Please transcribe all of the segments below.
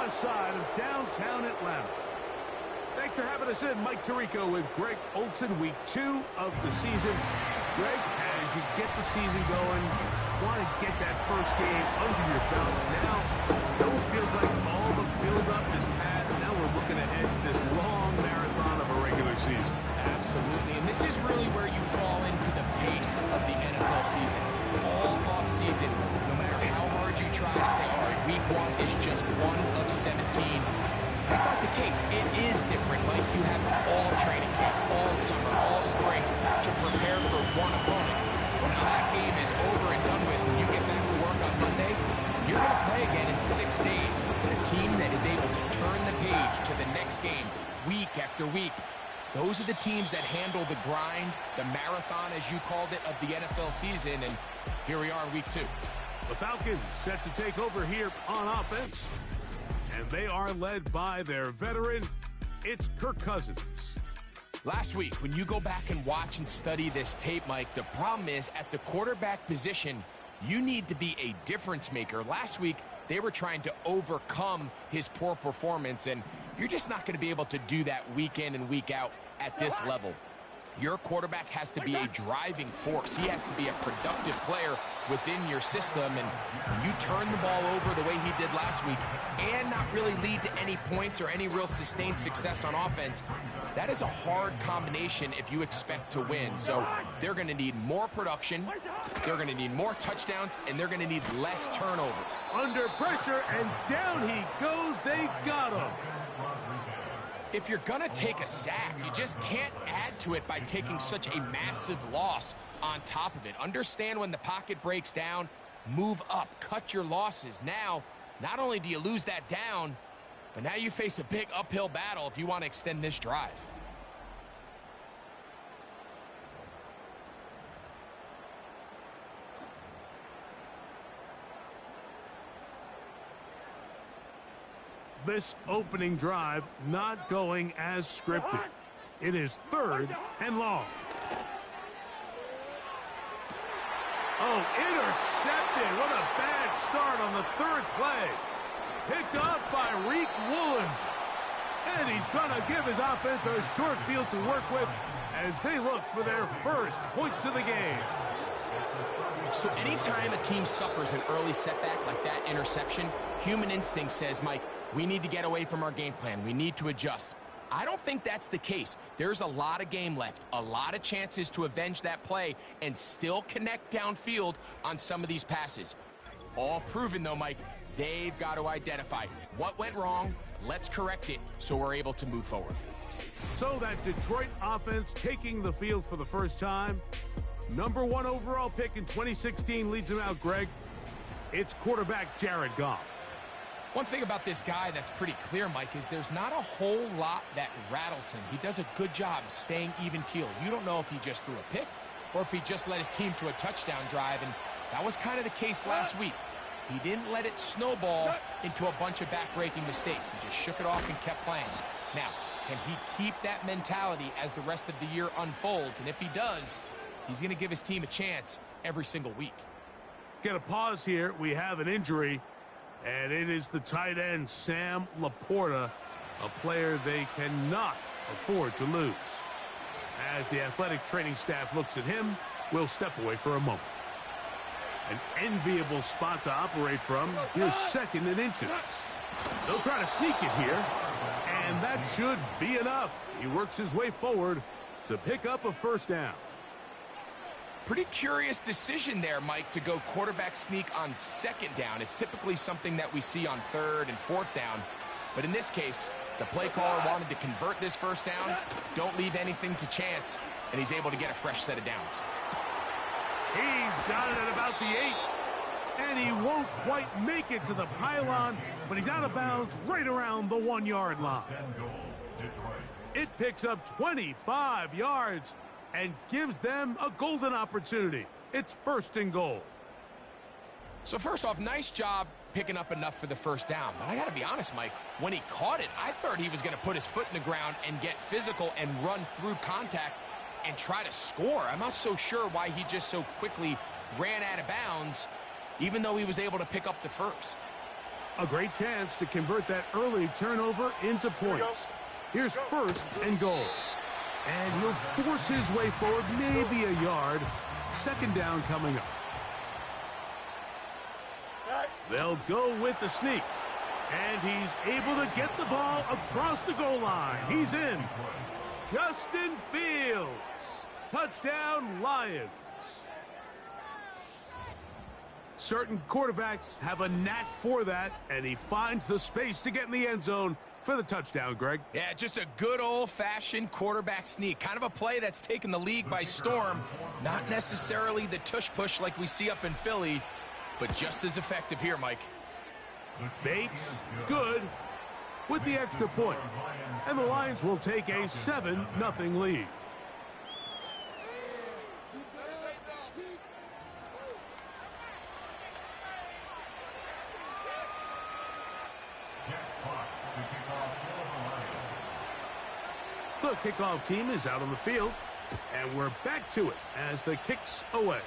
west side of downtown Atlanta. Thanks for having us in. Mike Tirico with Greg Olson, week 2 of the season. Greg, as you get the season going, want to get that first game under your belt. Now, it almost feels like all the build-up is past. Now we're looking ahead to this long marathon of a regular season. Absolutely, and this is really where you fall into the pace of the NFL season. All off-season, no matter how hard you try to say, all right, week 1 is just 1 of 17. That's not the case. It is different. Like, you have all training camp, all summer, all spring to prepare for one opponent. Well, now that game is over and done with, and you get back to work on Monday, you're going to play again in 6 days. The team that is able to turn the page to the next game, week after week, those are the teams that handle the grind, the marathon, as you called it, of the NFL season, and here we are in week 2. The Falcons set to take over here on offense, and they are led by their veteran. It's Kirk Cousins. Last week, when you go back and watch and study this tape, Mike, the problem is at the quarterback position, you need to be a difference maker. Last week, they were trying to overcome his poor performance, and you're just not going to be able to do that week in and week out at this level. Your quarterback has to be a driving force. He has to be a productive player within your system, and when you turn the ball over the way he did last week and not really lead to any points or any real sustained success on offense, that is a hard combination if you expect to win. So they're going to need more production, they're going to need more touchdowns, and they're going to need less turnover. Under pressure, and down he goes. They got him. If you're going to take a sack, you just can't add to it by taking such a massive loss on top of it. Understand when the pocket breaks down, move up, cut your losses. Now, not only do you lose that down, but now you face a big uphill battle if you want to extend this drive. This opening drive not going as scripted. It is 3rd and long. Oh, intercepted. What a bad start on the 3rd play. Picked off by Reek Woolen. And he's going to give his offense a short field to work with as they look for their first points of the game. So anytime a team suffers an early setback like that interception, human instinct says, Mike, we need to get away from our game plan. We need to adjust. I don't think that's the case. There's a lot of game left, a lot of chances to avenge that play and still connect downfield on some of these passes. All proven, though, Mike, they've got to identify what went wrong, let's correct it so we're able to move forward. So that Detroit offense taking the field for the first time. Number 1 overall pick in 2016 leads him out, Greg. It's quarterback Jared Goff. One thing about this guy that's pretty clear, Mike, is there's not a whole lot that rattles him. He does a good job staying even keel. You don't know if he just threw a pick or if he just led his team to a touchdown drive, and that was kind of the case last week. He didn't let it snowball into a bunch of back-breaking mistakes. He just shook it off and kept playing. Now, can he keep that mentality as the rest of the year unfolds? And if he does, he's going to give his team a chance every single week. Get a pause here. We have an injury, and it is the tight end, Sam Laporta, a player they cannot afford to lose. As the athletic training staff looks at him, we'll step away for a moment. An enviable spot to operate from. Here's 2nd and inches. They'll try to sneak it here, and that should be enough. He works his way forward to pick up a first down. Pretty curious decision there, Mike, to go quarterback sneak on 2nd down. It's typically something that we see on 3rd and 4th down. But in this case, the play caller wanted to convert this first down, don't leave anything to chance, and he's able to get a fresh set of downs. He's got it at about the 8, and he won't quite make it to the pylon, but he's out of bounds right around the 1-yard line. It picks up 25 yards and gives them a golden opportunity. It's 1st and goal. So first off, nice job picking up enough for the first down. But I got to be honest, Mike, when he caught it, I thought he was going to put his foot in the ground and get physical and run through contact and try to score. I'm not so sure why he just so quickly ran out of bounds, even though he was able to pick up the first. A great chance to convert that early turnover into points. Here's first and goal. And he'll force his way forward, maybe a yard. Second down coming up. They'll go with the sneak. And he's able to get the ball across the goal line. He's in. Justin Fields. Touchdown, Lions. Certain quarterbacks have a knack for that, and he finds the space to get in the end zone for the touchdown, Greg. Yeah, just a good old-fashioned quarterback sneak. Kind of a play that's taken the league by storm. Not necessarily the tush-push like we see up in Philly, but just as effective here, Mike. Bates, good, with the extra point. And the Lions will take a 7-0 lead. The kickoff team is out on the field, and we're back to it as the kick's away.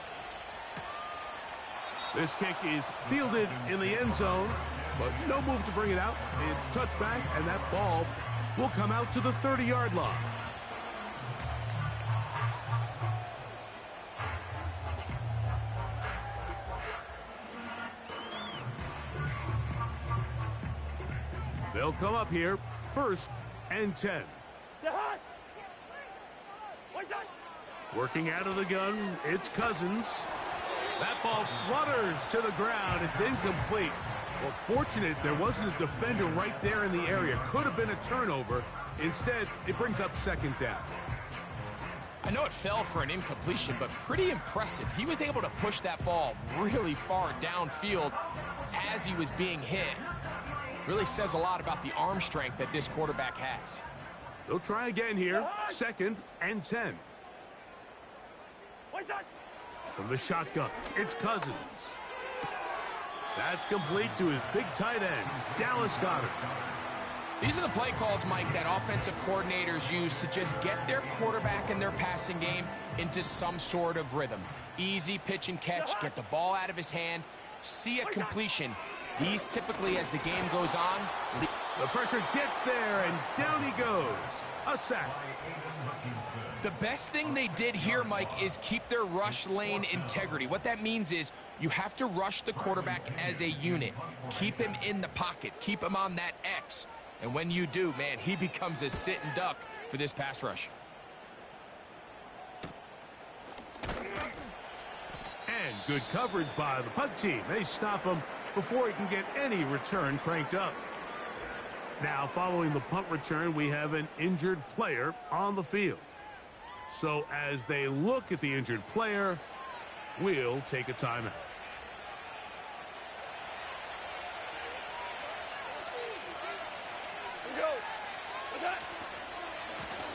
This kick is fielded in the end zone, but no move to bring it out. It's touchback, and that ball will come out to the 30-yard line. They'll come up here, first and 10. Working out of the gun, it's Cousins. That ball flutters to the ground. It's incomplete. Well, fortunate there wasn't a defender right there in the area. Could have been a turnover. Instead, it brings up second down. I know it fell for an incompletion, but pretty impressive. He was able to push that ball really far downfield as he was being hit. Really says a lot about the arm strength that this quarterback has. They'll try again here. Second and 10. From the shotgun, it's Cousins. That's complete to his big tight end, Dallas Goedert. These are the play calls, Mike, that offensive coordinators use to just get their quarterback and their passing game into some sort of rhythm. Easy pitch and catch, get the ball out of his hand, see a completion. These typically, as the game goes on... The pressure gets there, and down he goes. A sack. The best thing they did here, Mike, is keep their rush lane integrity. What that means is you have to rush the quarterback as a unit. Keep him in the pocket. Keep him on that X. And when you do, man, he becomes a sitting duck for this pass rush. And good coverage by the punt team. They stop him before he can get any return cranked up. Now, following the punt return, we have an injured player on the field. So as they look at the injured player, we'll take a timeout.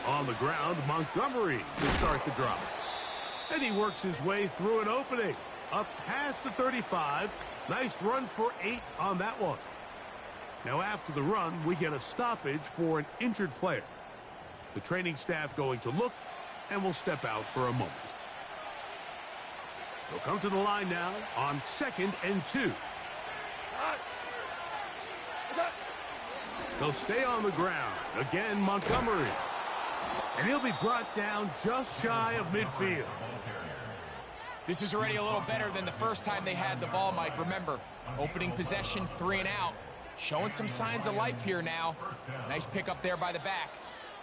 On the ground, Montgomery to start the drive. And he works his way through an opening. Up past the 35. Nice run for 8 on that one. Now after the run, we get a stoppage for an injured player. The training staff going to look and will step out for a moment. They'll come to the line now on 2nd and 2. They'll stay on the ground. Again, Montgomery. And he'll be brought down just shy of midfield. This is already a little better than the first time they had the ball, Mike. Remember, opening possession, 3 and out. Showing some signs of life here now. Nice pick up there by the back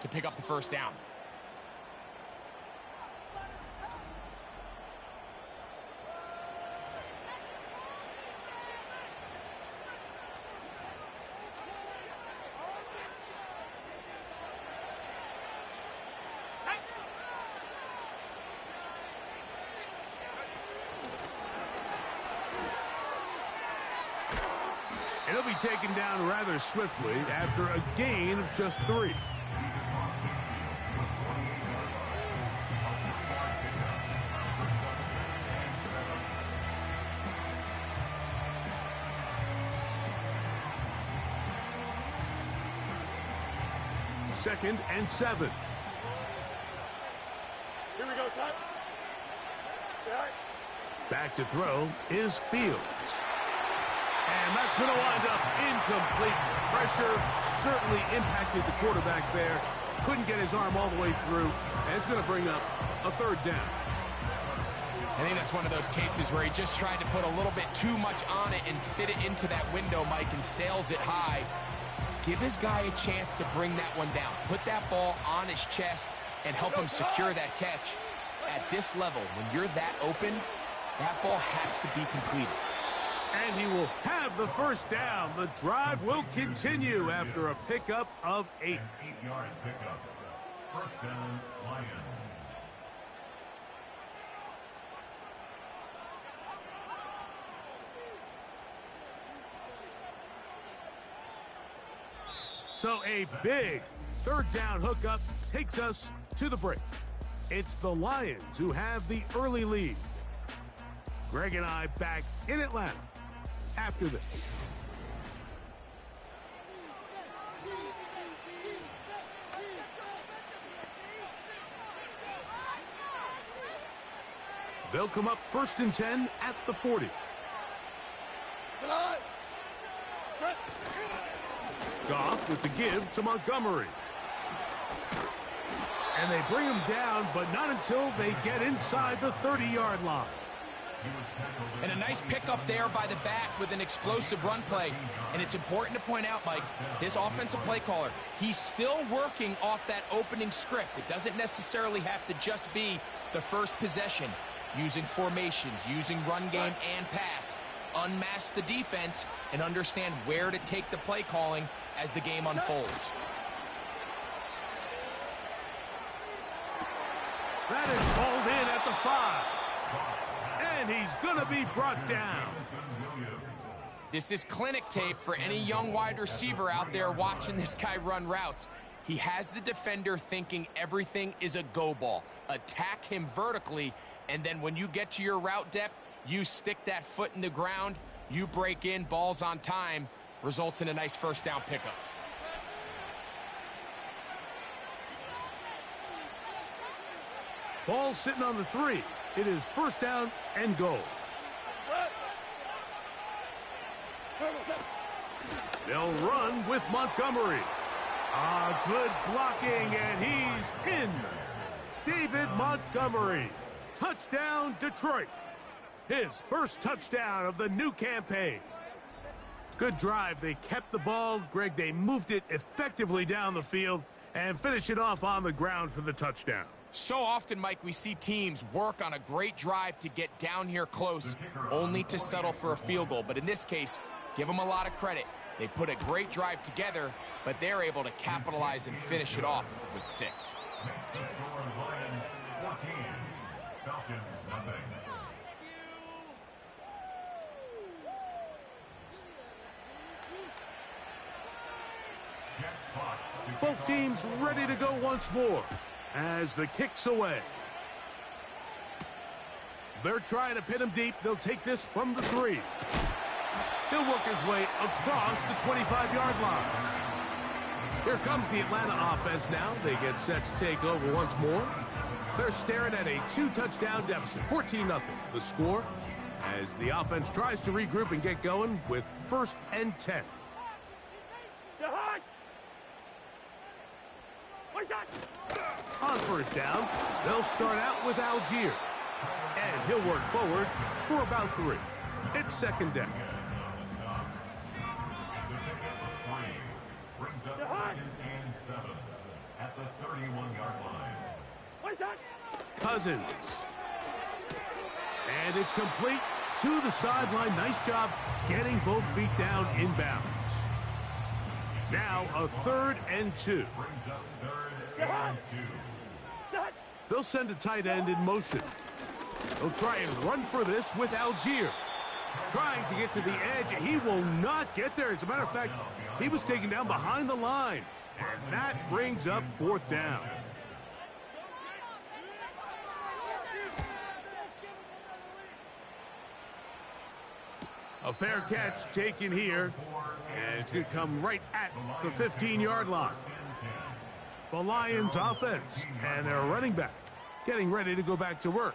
to pick up the first down. He'll be taken down rather swiftly after a gain of just 3. Second and 7. Here we go, son. Back to throw is Fields. And that's going to wind up incomplete. Pressure certainly impacted the quarterback there. Couldn't get his arm all the way through, and it's going to bring up a third down. I think that's one of those cases where he just tried to put a little bit too much on it and fit it into that window, Mike, and sails it high. Give his guy a chance to bring that one down. Put that ball on his chest and help him secure that catch. At this level, when you're that open, that ball has to be completed. And he will have the first down. The drive will continue after a pickup of 8. 8-yard pickup. First down, Lions. So a big third down hookup takes us to the break. It's the Lions who have the early lead. Greg and I back in Atlanta after this. They'll come up 1st and 10 at the 40. Goff with the give to Montgomery. And they bring him down, but not until they get inside the 30-yard line. And a nice pickup there by the back with an explosive run play. And it's important to point out, Mike, his offensive play caller, he's still working off that opening script. It doesn't necessarily have to just be the first possession. Using formations, using run game and pass. Unmask the defense and understand where to take the play calling as the game unfolds. That is hauled in at the 5. And he's going to be brought down. This is clinic tape for any young wide receiver out there watching this guy run routes. He has the defender thinking everything is a go ball. Attack him vertically, and then when you get to your route depth, you stick that foot in the ground, you break in, balls on time, results in a nice first down pickup. Ball sitting on the 3. It is first down and goal. They'll run with Montgomery. Good blocking, and he's in. David Montgomery. Touchdown, Detroit. His first touchdown of the new campaign. Good drive. They kept the ball. Greg, they moved it effectively down the field and finish it off on the ground for the touchdown. So often, Mike, we see teams work on a great drive to get down here close, only to settle for a field goal. But in this case, give them a lot of credit. They put a great drive together, but they're able to capitalize and finish it off with 6. Next to score, Lions 14. Falcons nothing. Both teams ready to go once more as the kick's away. They're trying to pin him deep. They'll take this from the 3. He'll work his way across the 25-yard line. Here comes the Atlanta offense now. They get set to take over once more. They're staring at a 2-touchdown deficit, 14-0. The score as the offense tries to regroup and get going with 1st and 10. On first down, they'll start out with Algier. And he'll work forward for about 3. It's 2nd down. Brings up 2nd and 7 at the 31-yard line. Cousins. And it's complete to the sideline. Nice job getting both feet down inbounds. Now a 3rd and 2. Brings up 3rd and 2. They'll send a tight end in motion. They'll try and run for this with Algier. Trying to get to the edge. He will not get there. As a matter of fact, he was taken down behind the line. And that brings up 4th down. A fair catch taken here. And it's going to come right at the 15-yard line. The Lions offense and their running back getting ready to go back to work.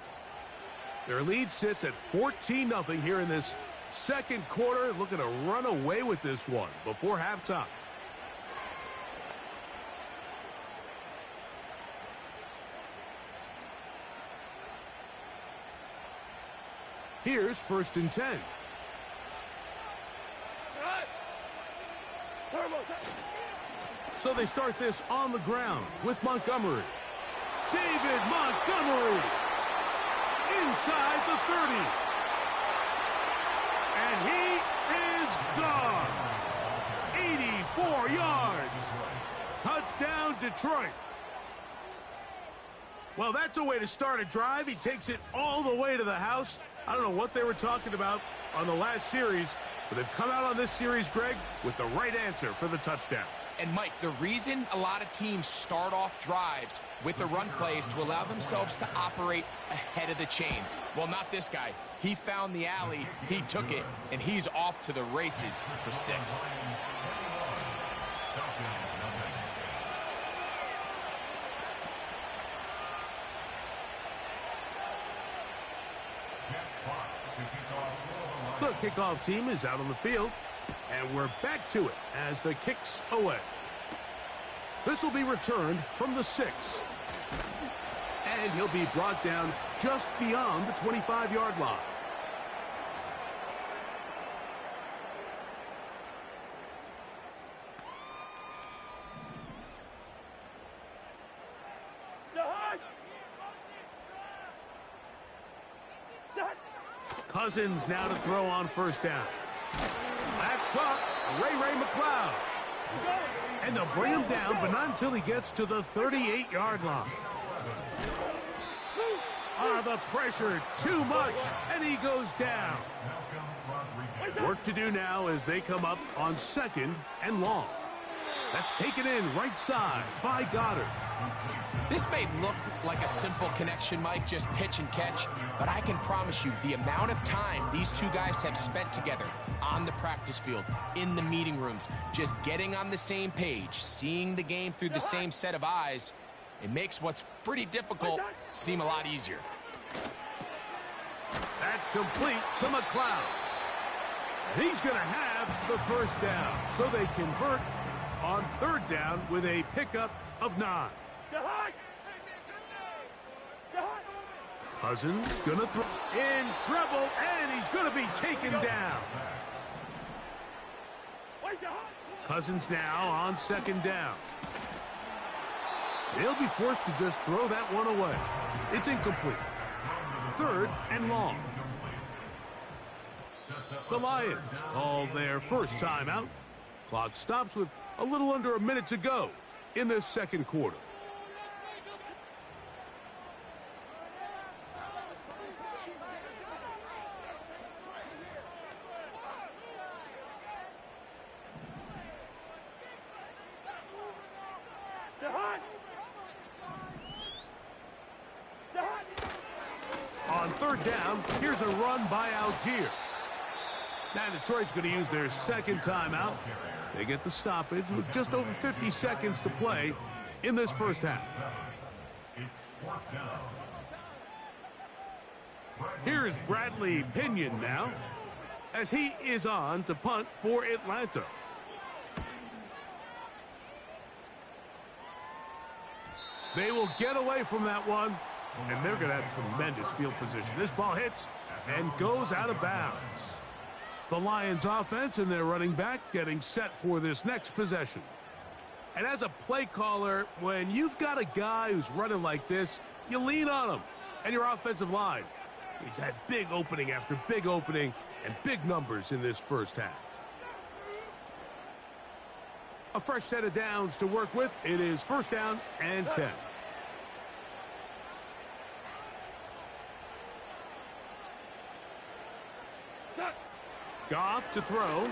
Their lead sits at 14-0 here in this Second quarter, looking to run away with this one before halftime. Here's 1st and 10. So they start this on the ground with Montgomery. David Montgomery inside the 30. And he is gone. 84 yards. Touchdown, Detroit. Well, that's a way to start a drive. He takes it all the way to the house. I don't know what they were talking about on the last series, but they've come out on this series, Greg, with the right answer for the touchdown. And, Mike, the reason a lot of teams start off drives with the run play is to allow themselves to operate ahead of the chains. Well, not this guy. He found the alley, he took it, and he's off to the races for 6. The kickoff team is out on the field, and we're back to it as the kick's away. This will be returned from the 6. And he'll be brought down just beyond the 25-yard line. Cousins now to throw on 1st down. That's caught. Ray McLeod. And they'll bring him down, but not until he gets to the 38-yard line. The pressure, too much, and he goes down. Work to do now as they come up on 2nd and long. That's taken in right side by Goddard. This may look like a simple connection, Mike, just pitch and catch, but I can promise you the amount of time these two guys have spent together on the practice field, in the meeting rooms, just getting on the same page, seeing the game through the same set of eyes, it makes what's pretty difficult seem a lot easier. That's complete to McLeod. He's going to have the 1st down, so they convert on 3rd down with a pickup of 9. Cousins going to throw in trouble, and he's going to be taken down. Cousins now on 2nd down. They'll be forced to just throw that one away. It's incomplete. 3rd and long. The Lions call their first timeout. Clock stops with a little under a minute to go in this 2nd quarter. On 3rd down, here's a run by Algier. Now Detroit's going to use their 2nd timeout. They get the stoppage with just over 50 seconds to play in this 1st half. Here's Bradley Pinion now as he is on to punt for Atlanta. They will get away from that one, and they're going to have tremendous field position. This ball hits and goes out of bounds. The Lions offense and their running back getting set for this next possession. And as a play caller, when you've got a guy who's running like this, you lean on him and your offensive line. He's had big opening after big opening and big numbers in this 1st half. A fresh set of downs to work with. It is 1st down and 10. Goff to throw.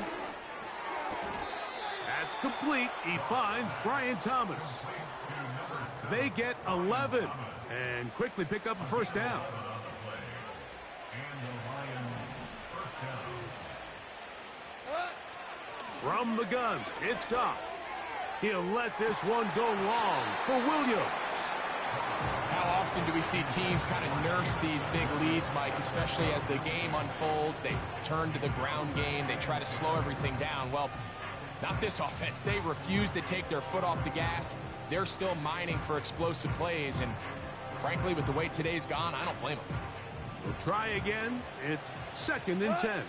That's complete. He finds Brian Thomas. They get 11 and quickly pick up a 1st down. From the gun, it's Goff. He'll let this one go long for Williams. How often often do we see teams kind of nurse these big leads, Mike, especially as the game unfolds. They turn to the ground game. They try to slow everything down. Well, not this offense. They refuse to take their foot off the gas. They're still mining for explosive plays, and frankly, with the way today's gone, I don't blame them. We'll try again. It's 2nd and 10.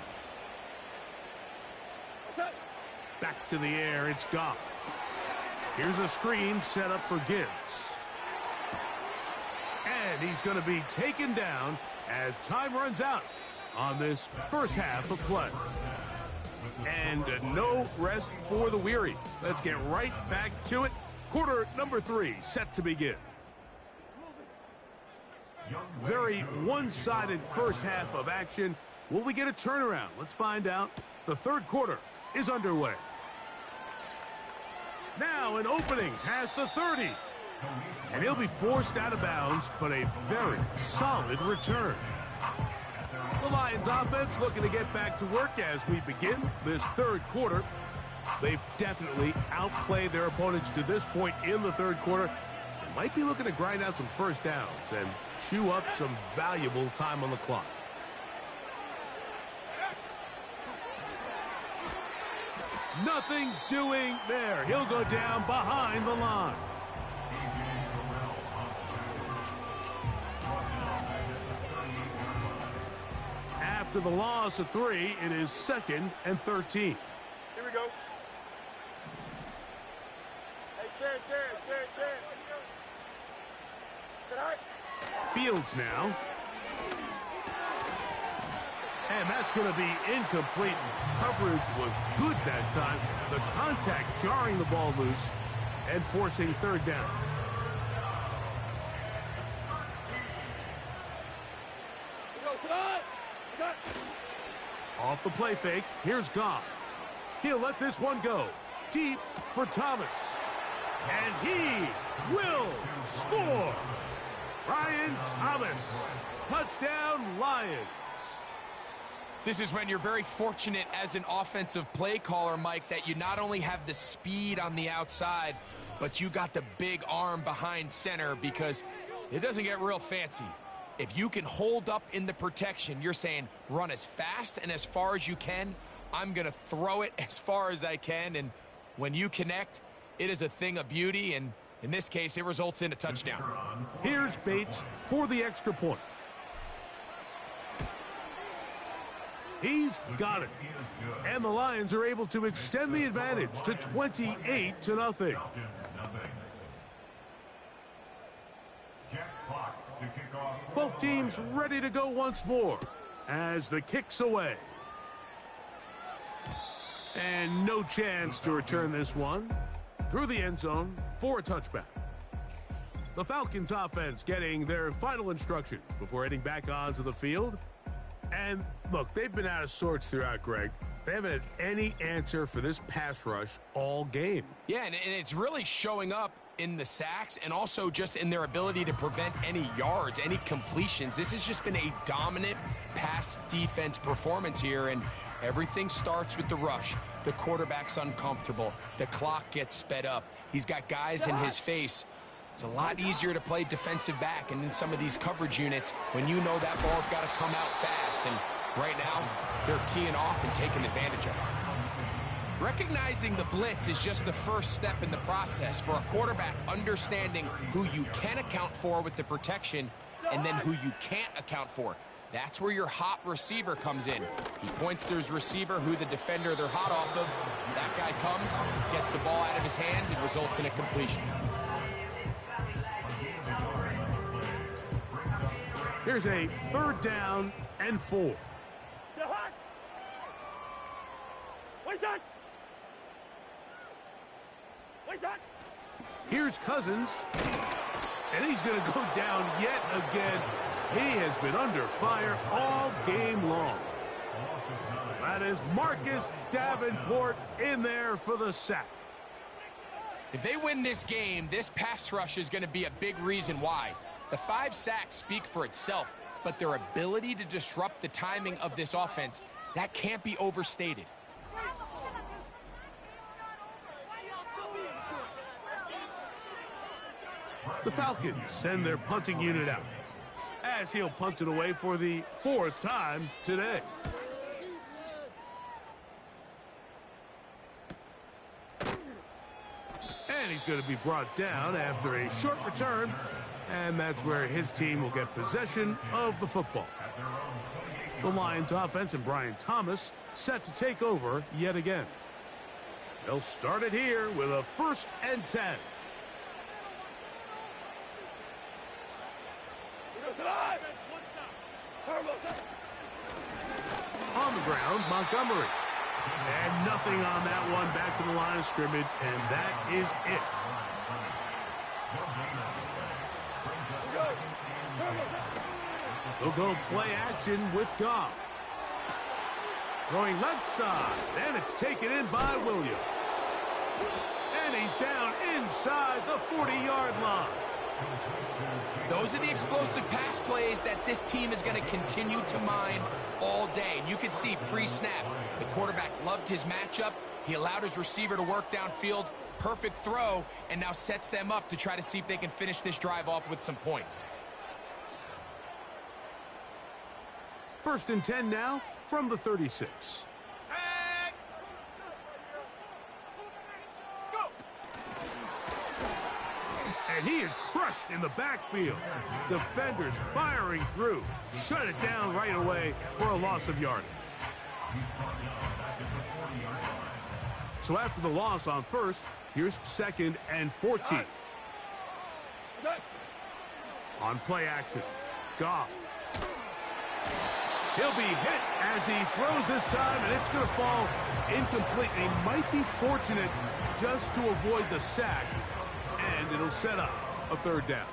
Back to the air, it's Goff. Here's a screen set up for Gibbs. And he's going to be taken down as time runs out on this first half of play. And no rest for the weary. Let's get right back to it. Quarter number 3 set to begin. Very one-sided first half of action. Will we get a turnaround? Let's find out. The third quarter is underway. Now an opening past the 30. And he'll be forced out of bounds, but a very solid return. The Lions offense looking to get back to work as we begin this third quarter. They've definitely outplayed their opponents to this point in the third quarter. They might be looking to grind out some first downs and chew up some valuable time on the clock. Nothing doing there. He'll go down behind the line. After the loss of 3, it is 2nd and 13. Here we go. Hey, Jared. Sit high. Fields now. And that's going to be incomplete. Coverage was good that time. The contact jarring the ball loose and forcing third down. Off the play fake, here's Goff. He'll let this one go. Deep for Thomas. And he will score. Ryan Thomas. Touchdown, Lions. This is when you're very fortunate as an offensive play caller, Mike, that you not only have the speed on the outside, but you got the big arm behind center, because it doesn't get real fancy. If you can hold up in the protection, you're saying run as fast and as far as you can. I'm going to throw it as far as I can, and when you connect, it is a thing of beauty, and in this case, it results in a touchdown. Here's Bates for the extra point. He's got it. And the Lions are able to extend the advantage to 28-0. Both teams ready to go once more as the kick's away. And no chance to return this one through the end zone for a touchback. The Falcons offense getting their final instructions before heading back onto the field. And look, they've been out of sorts throughout, Greg. They haven't had any answer for this pass rush all game. Yeah, and it's really showing up in the sacks and also just in their ability to prevent any yards, any completions. This has just been a dominant pass defense performance here, and everything starts with the rush. The quarterback's uncomfortable. The clock gets sped up. He's got guys in his face. It's a lot easier to play defensive back, and in some of these coverage units, when you know that ball's got to come out fast, and right now, they're teeing off and taking advantage of it. Recognizing the blitz is just the first step in the process for a quarterback, understanding who you can account for with the protection and then who you can't account for. That's where your hot receiver comes in. He points to his receiver, who the defender they're hot off of. That guy comes, gets the ball out of his hands, and results in a completion. Here's a 3rd down and 4. Here's Cousins, and he's going to go down yet again. He has been under fire all game long. That is Marcus Davenport in there for the sack. If they win this game, this pass rush is going to be a big reason why. The 5 sacks speak for itself, but their ability to disrupt the timing of this offense, that can't be overstated. The Falcons send their punting unit out, as he'll punt it away for the 4th time today. And he's going to be brought down after a short return, and that's where his team will get possession of the football. The Lions offense and Brian Thomas set to take over yet again. They'll start it here with a 1st and 10. On the ground, Montgomery. And nothing on that one. Back to the line of scrimmage, and that is it. They'll go play action with Goff. Throwing left side, and it's taken in by Williams. And he's down inside the 40-yard line. Those are the explosive pass plays that this team is going to continue to mine all day. And you can see pre-snap, the quarterback loved his matchup. He allowed his receiver to work downfield. Perfect throw, and now sets them up to try to see if they can finish this drive off with some points. 1st and 10 now from the 36. And he is crushed in the backfield. Defenders firing through. Shut it down right away for a loss of yardage. So after the loss on 1st, here's 2nd and 14. On play action, Goff. He'll be hit as he throws this time, and it's going to fall incomplete. They might be fortunate just to avoid the sack, and it'll set up a 3rd down.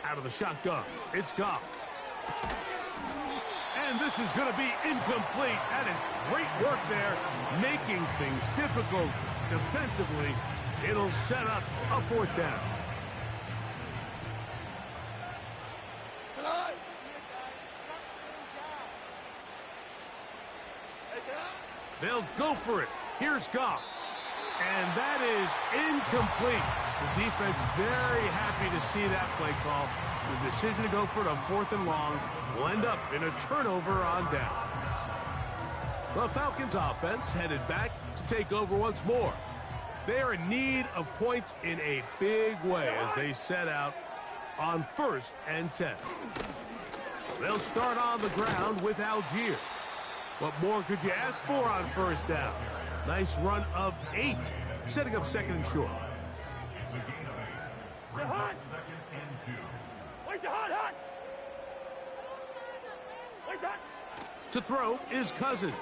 Out of the shotgun, it's Goff. And this is going to be incomplete. That is great work there, making things difficult defensively. It'll set up a 4th down. They'll go for it. Here's Goff. And that is incomplete. The defense very happy to see that play call. The decision to go for it on 4th and long will end up in a turnover on downs. The Falcons offense headed back to take over once more. They are in need of points in a big way as they set out on 1st and 10. They'll start on the ground with Algier. What more could you ask for on 1st down? Nice run of 8, setting up 2nd and short. To throw is Cousins.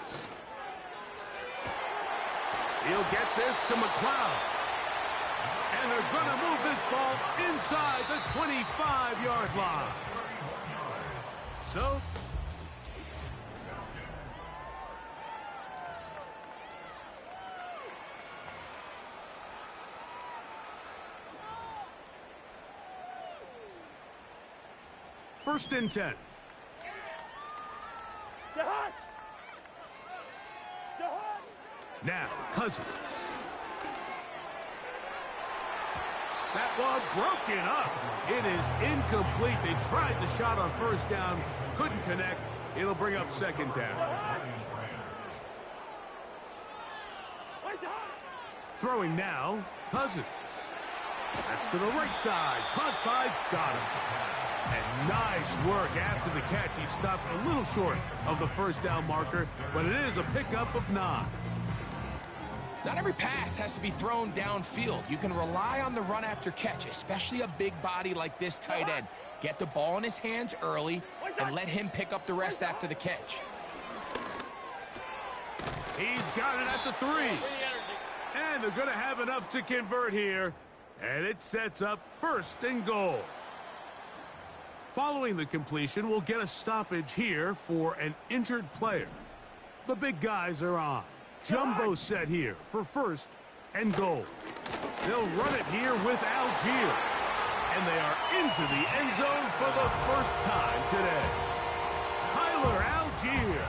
He'll get this to McLeod. And they're going to move this ball inside the 25-yard line. So, first and 10. Now, Cousins. That one broken up. It is incomplete. They tried the shot on 1st down. Couldn't connect. It'll bring up 2nd down. Throwing now, Cousins. That's to the right side. Caught by Goddard. And nice work after the catch. He stopped a little short of the 1st down marker, but it is a pickup of 9. Not every pass has to be thrown downfield. You can rely on the run after catch, especially a big body like this tight end. Get the ball in his hands early and let him pick up the rest after the catch. He's got it at the 3. And they're going to have enough to convert here. And it sets up 1st and goal. Following the completion, we'll get a stoppage here for an injured player. The big guys are on. Jumbo set here for 1st and goal. They'll run it here with Algier. And they are into the end zone for the first time today. Tyler Algier.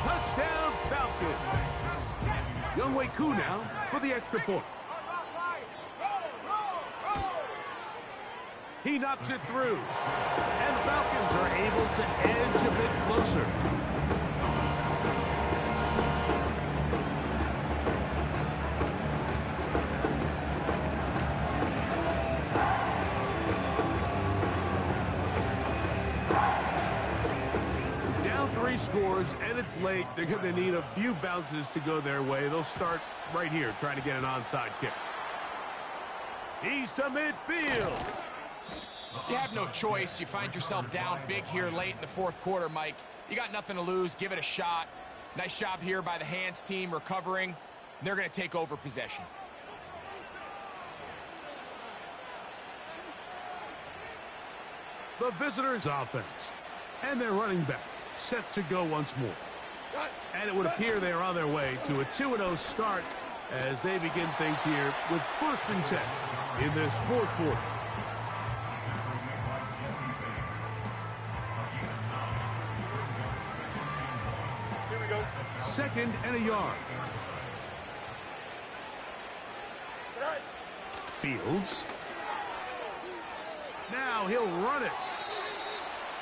Touchdown Falcons. Younghoe Koo now for the extra point. He knocks it through. And the Falcons are able to edge a bit closer. Down 3 scores, and it's late. They're going to need a few bounces to go their way. They'll start right here trying to get an onside kick. He's to midfield. You have no choice. You find yourself down big here late in the fourth quarter, Mike. You got nothing to lose. Give it a shot. Nice job here by the hands team recovering. They're going to take over possession. The visitors' offense. And their running back set to go once more. And it would appear they are on their way to a 2-0 start as they begin things here with 1st and 10 in this fourth quarter. Here we go. 2nd and a yard. Fields. Now he'll run it.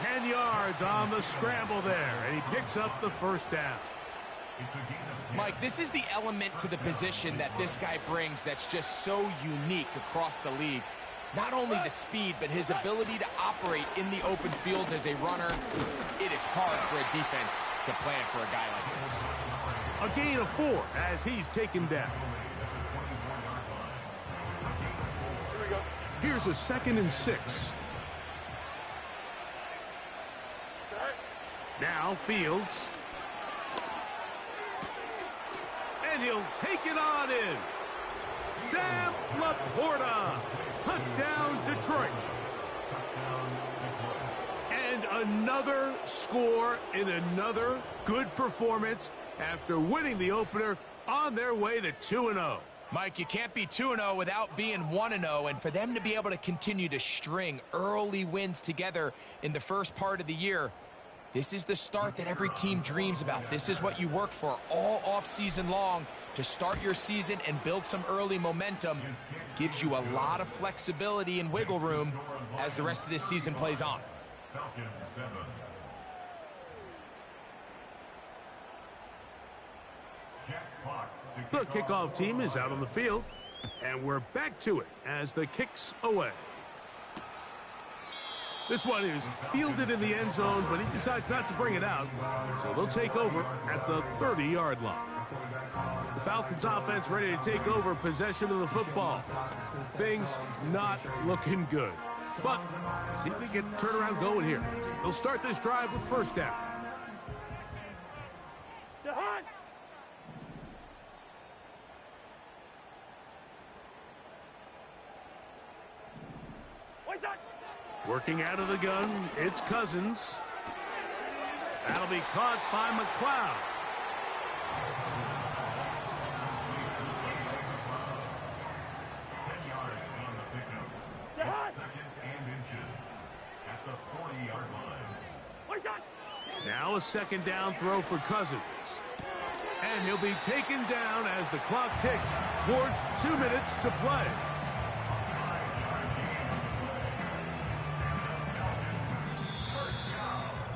10 yards on the scramble there, and he picks up the first down. Mike, this is the element to the position that this guy brings that's just so unique across the league. Not only the speed, but his ability to operate in the open field as a runner. It is hard for a defense to plan for a guy like this. A gain of 4 as he's taken down. Here's a 2nd and 6. Now Fields. And he'll take it on in. Sam Laporta. Touchdown, Detroit. And another score in another good performance after winning the opener on their way to 2-0. Mike, you can't be 2-0 without being 1-0, and for them to be able to continue to string early wins together in the first part of the year, this is the start that every team dreams about. This is what you work for all offseason long to start your season and build some early momentum. Gives you a lot of flexibility and wiggle room as the rest of this season plays on. The kickoff team is out on the field, and we're back to it as the kick's away. This one is fielded in the end zone, but he decides not to bring it out, so they'll take over at the 30-yard line. The Falcons offense ready to take over possession of the football. Things not looking good, but see if they get the turnaround going here. They'll start this drive with 1st down. Working out of the gun, it's Cousins. That'll be caught by McLeod. Now a 2nd down throw for Cousins. And he'll be taken down as the clock ticks towards 2 minutes to play.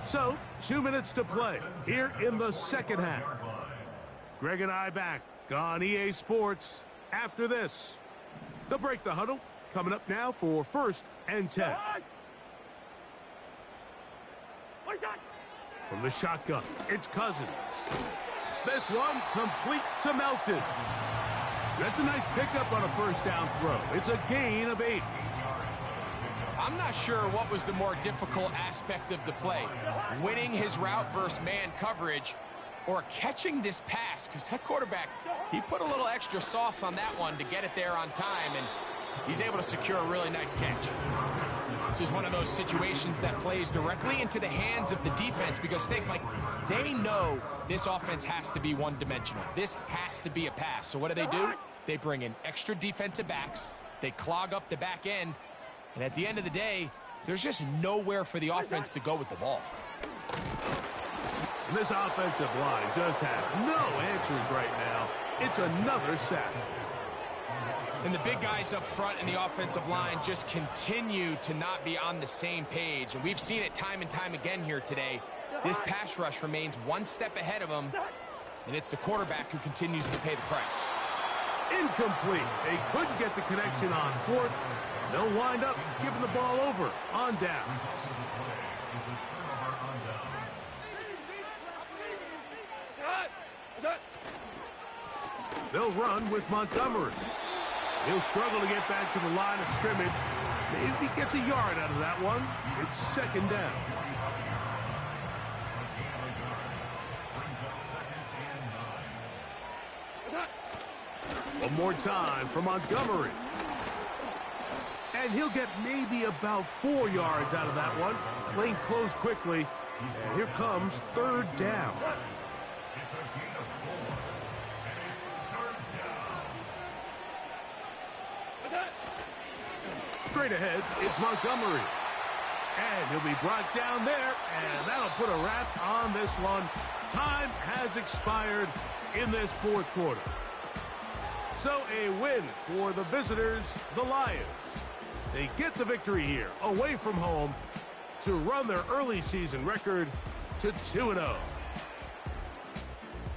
So, 2 minutes to play here in the second half. Greg and I back on EA Sports after this. They'll break the huddle. Coming up now for 1st and 10. From the shotgun, it's Cousins. This one complete to Melton. That's a nice pickup on a 1st down throw. It's a gain of 8. I'm not sure what was the more difficult aspect of the play. Winning his route versus man coverage or catching this pass, because that quarterback, he put a little extra sauce on that one to get it there on time, and he's able to secure a really nice catch. This is one of those situations that plays directly into the hands of the defense because think, Mike, they know this offense has to be one-dimensional. This has to be a pass. So what do? They bring in extra defensive backs. They clog up the back end. And at the end of the day, there's just nowhere for the offense to go with the ball. And this offensive line just has no answers right now. It's another sack. And the big guys up front in the offensive line just continue to not be on the same page. And we've seen it time and time again here today. This pass rush remains one step ahead of them, and it's the quarterback who continues to pay the price. Incomplete. They couldn't get the connection on fourth. They'll wind up giving the ball over on down. They'll run with Montgomery. He'll struggle to get back to the line of scrimmage. Maybe he gets a yard out of that one. It's second down. One more time for Montgomery. And he'll get maybe about 4 yards out of that one. Playing close quickly. And here comes third down. Straight ahead, it's Montgomery. And he'll be brought down there, and that'll put a wrap on this one. Time has expired in this fourth quarter. So a win for the visitors, the Lions. They get the victory here, away from home, to run their early season record to 2-0.